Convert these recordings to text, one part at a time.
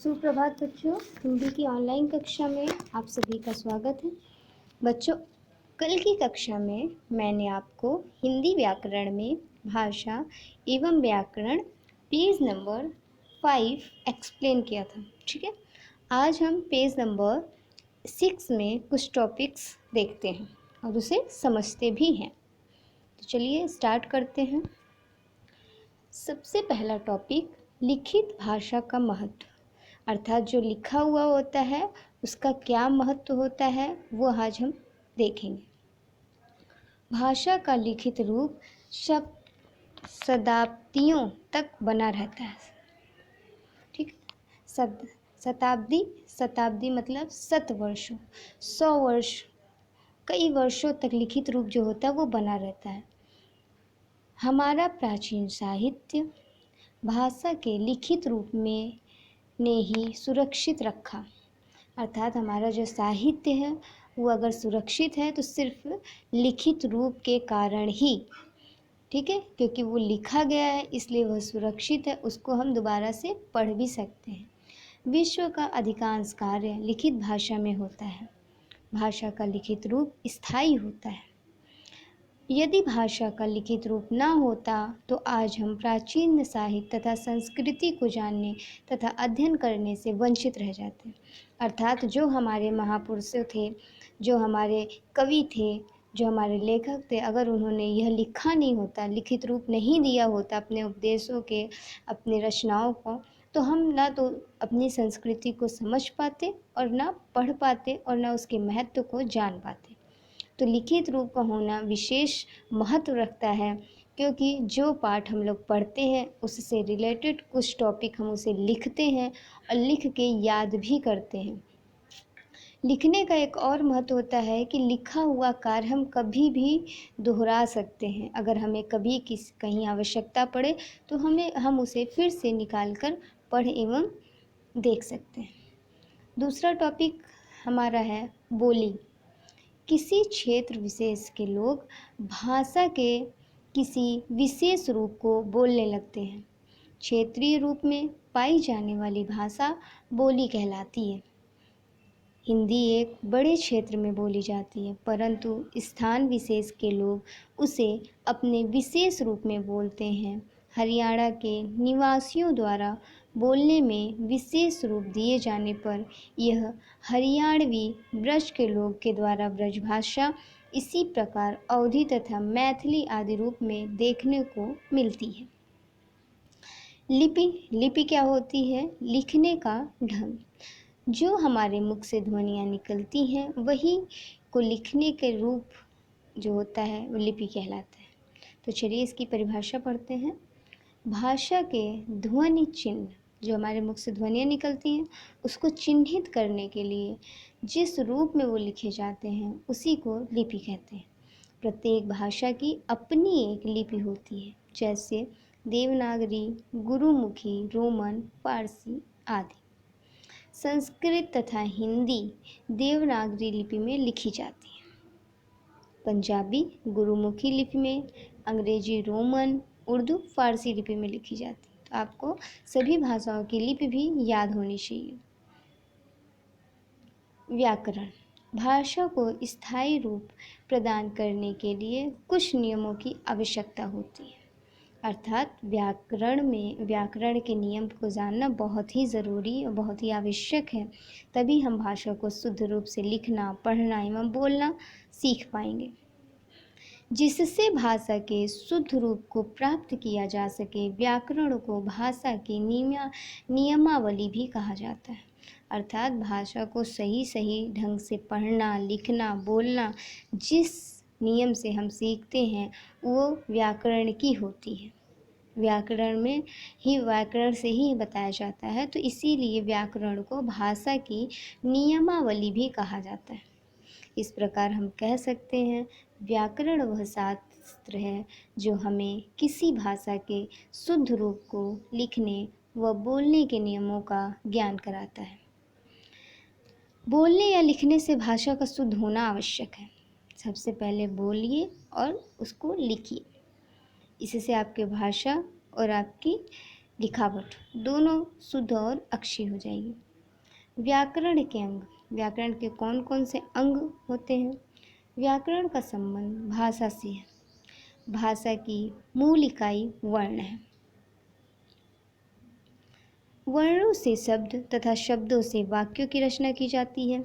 सुप्रभात बच्चों, हिंदी की ऑनलाइन कक्षा में आप सभी का स्वागत है। बच्चों, कल की कक्षा में मैंने आपको हिंदी व्याकरण में भाषा एवं व्याकरण पेज नंबर 5 एक्सप्लेन किया था। ठीक है, आज हम पेज नंबर 6 में कुछ टॉपिक्स देखते हैं और उसे समझते भी हैं। तो चलिए स्टार्ट करते हैं। सबसे पहला टॉपिक, लिखित भाषा का महत्व, अर्थात जो लिखा हुआ होता है उसका क्या महत्व होता है वो आज हम देखेंगे। भाषा का लिखित रूप शताब्दियों तक बना रहता है। ठीक, शताब्दी मतलब 100 वर्षों, 100 वर्ष, कई वर्षों तक लिखित रूप जो होता है वो बना रहता है। हमारा प्राचीन साहित्य भाषा के लिखित रूप में ने ही सुरक्षित रखा, अर्थात हमारा जो साहित्य है वो अगर सुरक्षित है तो सिर्फ लिखित रूप के कारण ही, ठीक है, क्योंकि वो लिखा गया है इसलिए वह सुरक्षित है, उसको हम दोबारा से पढ़ भी सकते हैं। विश्व का अधिकांश कार्य लिखित भाषा में होता है। भाषा का लिखित रूप स्थायी होता है। यदि भाषा का लिखित रूप न होता तो आज हम प्राचीन साहित्य तथा संस्कृति को जानने तथा अध्ययन करने से वंचित रह जाते। अर्थात जो हमारे महापुरुषों थे, जो हमारे कवि थे, जो हमारे लेखक थे, अगर उन्होंने यह लिखा नहीं होता, लिखित रूप नहीं दिया होता अपने उपदेशों के, अपने रचनाओं को, तो हम ना तो अपनी संस्कृति को समझ पाते और ना पढ़ पाते और ना उसके महत्व को जान पाते। तो लिखित रूप का होना विशेष महत्व रखता है, क्योंकि जो पाठ हम लोग पढ़ते हैं उससे रिलेटेड कुछ टॉपिक हम उसे लिखते हैं और लिख के याद भी करते हैं। लिखने का एक और महत्व होता है कि लिखा हुआ कार्य हम कभी भी दोहरा सकते हैं। अगर हमें कभी कहीं आवश्यकता पड़े तो हम उसे फिर से निकाल कर पढ़ एवं देख सकते हैं। दूसरा टॉपिक हमारा है बोली। किसी क्षेत्र विशेष के लोग भाषा के किसी विशेष रूप को बोलने लगते हैं। क्षेत्रीय रूप में पाई जाने वाली भाषा बोली कहलाती है। हिंदी एक बड़े क्षेत्र में बोली जाती है, परंतु स्थान विशेष के लोग उसे अपने विशेष रूप में बोलते हैं। हरियाणा के निवासियों द्वारा बोलने में विशेष रूप दिए जाने पर यह हरियाणवी ब्रज के लोग के द्वारा ब्रजभाषा, इसी प्रकार अवधी तथा मैथिली आदि रूप में देखने को मिलती है। लिपि क्या होती है? लिखने का ढंग। जो हमारे मुख से ध्वनियाँ निकलती हैं वही को लिखने के रूप जो होता है वो लिपि कहलाता है। तो चलिए इसकी परिभाषा पढ़ते हैं। भाषा के ध्वनि चिन्ह, जो हमारे मुख से ध्वनियाँ निकलती हैं उसको चिन्हित करने के लिए जिस रूप में वो लिखे जाते हैं उसी को लिपि कहते हैं। प्रत्येक भाषा की अपनी एक लिपि होती है, जैसे देवनागरी, गुरुमुखी, रोमन, फारसी आदि। संस्कृत तथा हिंदी देवनागरी लिपि में लिखी जाती है। पंजाबी गुरुमुखी लिपि में, अंग्रेजी रोमन, उर्दू फारसी लिपि में लिखी जाती है। तो आपको सभी भाषाओं की लिपि भी याद होनी चाहिए। व्याकरण। भाषा को स्थायी रूप प्रदान करने के लिए कुछ नियमों की आवश्यकता होती है, अर्थात व्याकरण के नियम को जानना बहुत ही ज़रूरी और बहुत ही आवश्यक है। तभी हम भाषा को शुद्ध रूप से लिखना, पढ़ना एवं बोलना सीख पाएंगे। जिससे भाषा के शुद्ध रूप को प्राप्त किया जा सके, व्याकरण को भाषा की नियमावली भी कहा जाता है। अर्थात भाषा को सही ढंग से पढ़ना, लिखना, बोलना, जिस नियम से हम सीखते हैं वो व्याकरण की होती है। व्याकरण से ही बताया जाता है, तो इसीलिए व्याकरण को भाषा की नियमावली भी कहा जाता है। इस प्रकार हम कह सकते हैं व्याकरण वह शास्त्र है जो हमें किसी भाषा के शुद्ध रूप को लिखने व बोलने के नियमों का ज्ञान कराता है। बोलने या लिखने से भाषा का शुद्ध होना आवश्यक है। सबसे पहले बोलिए और उसको लिखिए, इससे आपकी भाषा और आपकी लिखावट दोनों शुद्ध और अक्षय हो जाएगी। व्याकरण के अंग, व्याकरण के कौन कौन से अंग होते हैं? व्याकरण का संबंध भाषा से है। भाषा की मूल इकाई वर्ण है। वर्णों से शब्द तथा शब्दों से वाक्यों की रचना की जाती है।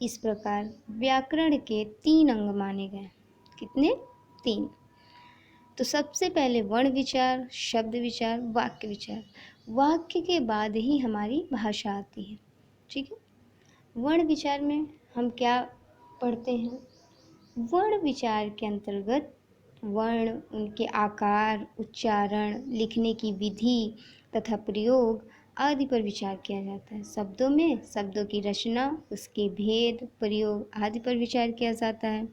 इस प्रकार व्याकरण के 3 अंग माने गए। कितने? 3। तो सबसे पहले वर्ण विचार, शब्द विचार, वाक्य विचार। वाक्य के बाद ही हमारी भाषा आती है। ठीक है। वर्ण विचार में हम क्या पढ़ते हैं? वर्ण विचार के अंतर्गत वर्ण, उनके आकार, उच्चारण, लिखने की विधि तथा प्रयोग आदि पर विचार किया जाता है। शब्दों में शब्दों की रचना, उसके भेद, प्रयोग आदि पर विचार किया जाता है।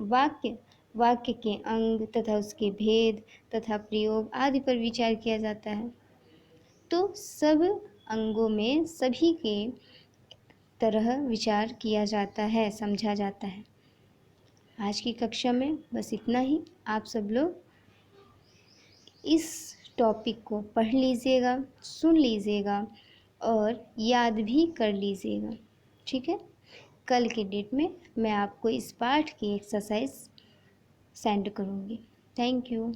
वाक्य, वाक्य के अंग तथा उसके भेद तथा प्रयोग आदि पर विचार किया जाता है। तो सब अंगों में सभी के तरह विचार किया जाता है, समझा जाता है। आज की कक्षा में बस इतना ही। आप सब लोग इस टॉपिक को पढ़ लीजिएगा, सुन लीजिएगा और याद भी कर लीजिएगा। ठीक है। कल के डेट में मैं आपको इस पाठ की एक्सरसाइज सेंड करूँगी। Thank you.